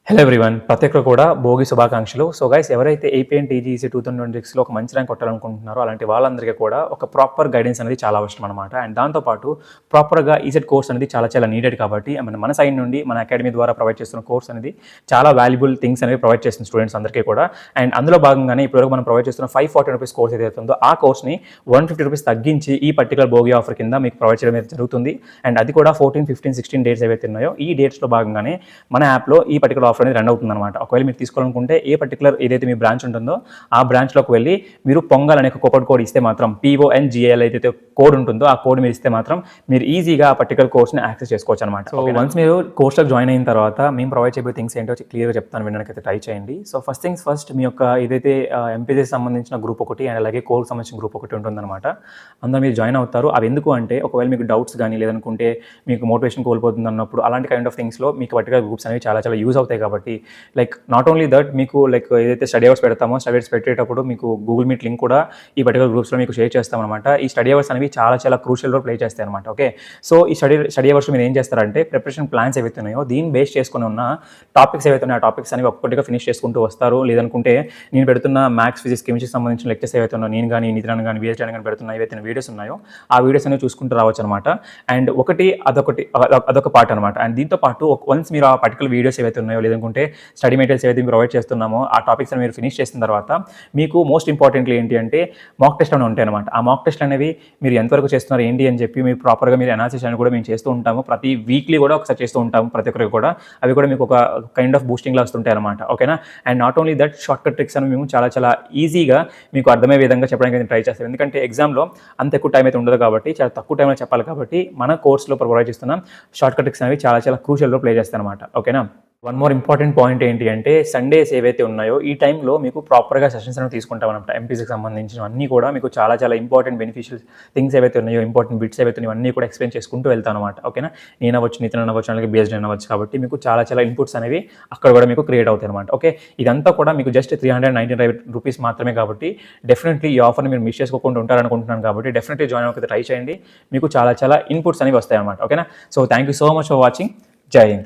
Hello everyone, ప్రతి ఒక్కరు కూడా భోగి శుభాకాంక్షలు. సో గైస్, ఎవరైతే ఏపీఎన్ టీజీఈసీ 2026లో ఒక మంచి ర్యాంక్ కొట్టాలనుకుంటున్నారో అలాంటి వాళ్ళందరికీ కూడా ఒక ప్రాపర్ గైడెన్స్ అనేది చాలా అవసరం అనమాట. అండ్ దాంతోపాటు ప్రాపర్గా ఈసెట్ కోర్స్ అనేది చాలా నీడెడ్ కాబట్టి మన సైడ్ నుండి మన అకాడమీ ద్వారా ప్రొవైడ్ చేస్తున్న కోర్స్ అనేది చాలా వాల్యుబుల్ థింగ్స్ అనేవి ప్రొవైడ్ చేస్తుంది స్టూడెంట్స్ అందరికీ కూడా. అండ్ అందులో భాగంగానే ఇప్పటివరకు మనం ప్రొవైడ్ చేస్తున్న 540 రూపీస్ కోర్స్ ఏదైతే ఉందో ఆ కోర్స్ని 150 రూపీస్ తగ్గించి ఈ పర్టికులర్ భోగి ఆఫర్ కింద మీకు ప్రొవైడ్ చేయడం అయితే జరుగుతుంది. అండ్ అది కూడా 14, 15, 16 డేట్స్ ఏవైతే ఉన్నాయో ఈ డేట్స్లో భాగంగానే మన యాప్లో ఈ పర్టికులర్ ఆఫర్ అనేది రన్ అవుతుంది అనమాట. ఒకవేళ మీరు తీసుకోవాలనుకుంటే ఏ పర్టికులర్ ఏదైతే మీ బ్రాంచ్ ఉంటుందో ఆ బ్రాంచ్లోకి వెళ్ళి మీరు పొంగల్ అనే కూపన్ కోడ్ ఇస్తే మాత్రం PONGL ఏదైతే కోడ్ ఉంటుందో ఆ కోడ్ మీరు ఇస్తే మాత్రం మీరు ఈజీగా ఆ పర్టికులర్ కోర్స్ని యాక్సెస్ చేసుకోవచ్చు అనమాట. సో వన్స్ మీరు కోర్స్లో జాయిన్ అయిన తర్వాత మేము ప్రొవైడ్ చేయబోయే థింగ్స్ ఏంటో క్లియర్గా చెప్తాను, వినడానికి అయితే ట్రై చేయండి. సో ఫస్ట్ థింగ్స్ ఫస్ట్, మీ యొక్క ఏదైతే ఎంపీసీకి సంబంధించిన గ్రూప్ ఒకటి అండ్ అలాగే కోర్కి సంబంధించిన గ్రూప్ ఒకటి ఉంటుందన్నమాట. అందులో మీరు జాయిన్ అవుతారు. అవి ఎందుకు అంటే ఒకవేళ మీకు డౌట్స్ కానీ లేదనుకుంటే మీకు మోటివేషన్ కోల్పోతుంది అన్నప్పుడు అలాంటి కైండ్ ఆఫ్ థింగ్స్లో మీకు పర్టికులర్ గ్రూప్స్ అనేవి చాలా యూజ్ అవుతాయి కాబట్టి నాట్ ఓన్లీ దట్ మీకు ఏదైతే స్టడీ అవర్స్ పెడతామో స్టడీ అవర్స్ పెట్టేటప్పుడు మీకు గూగుల్ మీట్ లింక్ కూడా ఈ పర్టికులర్ గ్రూప్స్లో మీకు షేర్ చేస్తామన్నమాట. ఈ స్టడీ అవర్స్ అనేవి చాలా క్రూషియల్ రోల్ ప్లే చేస్తాయి అనమాట. ఓకే, సో ఈ స్టడీ అవర్స్లో మీరు ఏం చేస్తారంటే ప్రిపరేషన్ ప్లాన్స్ ఏవైతే ఉన్నాయో దీన్ని బేస్ చేసుకుని ఉన్న టాపిక్స్ ఏవైతే ఉన్నాయో ఆ టాపిక్స్ అనేవి ఒక్కొక్కటిగా ఫినిష్ చేసుకుంటూ వస్తారు. లేదనుకుంటే నేను పెడుతున్న మ్యాథ్స్, ఫిజిక్స్, కెమిస్ట్రీకి సంబంధించిన లెక్చర్స్ ఏవైతే ఉన్నాయో నేను కానీ నిద్రను కానీ VHD కానీ పెడుతున్న ఏవైతే వీడియోస్ ఉన్నాయో ఆ వీడియోస్ అనేవి చూసుకుంటూ రావచ్చు అనమాట. అండ్ అదొక పార్ట్ అనమాట. అండ్ దీంతో పాటు వన్స్ మీరు ఆ పర్టికులర్ వీడియోస్ ఏవైతే ఉన్నాయో లేదనుకుంటే స్టడీ మెటీరియల్స్ ఏవైతే మీరు ప్రొవైడ్ చేస్తున్నామో ఆ టాపిక్స్ మీరు ఫినిష్ చేసిన తర్వాత మీకు మోస్ట్ ఇంపార్టెంట్లీ ఏంటి అంటే మాక్ టెస్ట్ అని ఉంటాయి అనమాట. ఆ మాక్ టెస్ట్ అనేవి మీరు ఎంతవరకు చేస్తున్నారు ఏంటి అని చెప్పి మీరు ప్రాపర్గా మీరు అనాలిసిస్ అని కూడా మేము చేస్తూ ఉంటాము. ప్రతి వీక్లీ కూడా ఒకసారి చేస్తూ ఉంటాము ప్రతి ఒక్కరికి కూడా. అవి కూడా మీకు ఒక కైండ్ ఆఫ్ బూస్టింగ్లా వస్తుంటాయి అనమాట. ఓకేనా. And not only that, short cut tricks అని మేము చాలా ఈజీగా మీకు అర్థమయ్యే విధంగా చెప్పడానికి ట్రై చేస్తాం. ఎందుకంటే ఎగ్జామ్లో అంత ఎక్కువ టైం అయితే ఉండదు కాబట్టి చాలా తక్కువ టైంలో చెప్పాలి కాబట్టి మన కోర్స్లో ప్రొవైడ్ చేస్తున్న షార్ట్ కట్ ట్రిక్స్ అనేవి చాలా క్రూషియల్ రోల్ ప్లే చేస్తాయి అనమాట. ఓకేనా. వన్ మోర్ ఇంపార్టెంట్ పాయింట్ ఏంటి అంటే సండేస్ ఏవైతే ఉన్నాయో ఈ టైంలో మీకు ప్రాపర్గా సెషన్స్ అనేవి తీసుకుంటాం అనమాట. ఎంపీసీకి సంబంధించిన అన్నీ కూడా మీకు చాలా ఇంపార్టెంట్ బెనిఫిషియల్ థింగ్స్ ఏవైతే ఉన్నాయో, ఇంపార్టెంట్ బిట్స్ ఏవైతే ఉన్నాయో అన్నీ కూడా ఎక్స్ప్లెయిన్ చేసుకుంటూ వెళ్తాను అనమాట. ఓకేనా. నేను అవ్వచ్చు, నితిన్ అవ్వచ్చు, అలాగే బేస్డ్ అవ్వచ్చు కాబట్టి మీకు చాలా ఇన్పుట్స్ అనేవి అక్కడ కూడా మీకు క్రియేట్ అవుతాయి అనమాట. ఓకే, ఇదంతా కూడా మీకు జస్ట్ 399 రూపీస్ మాత్రమే కాబట్టి డెఫినెట్లీ ఈ ఆఫర్ని మీరు మిస్ చేసుకోకుండా ఉంటారనుకుంటున్నాను కాబట్టి డెఫినెట్లీ జాయిన్ అవ్వకపోతే ట్రై చేయండి. మీకు చాలా ఇన్పుట్స్ అనేవి వస్తాయి అనమాట. ఓకేనా. So thank you so much for watching. జై హింద్.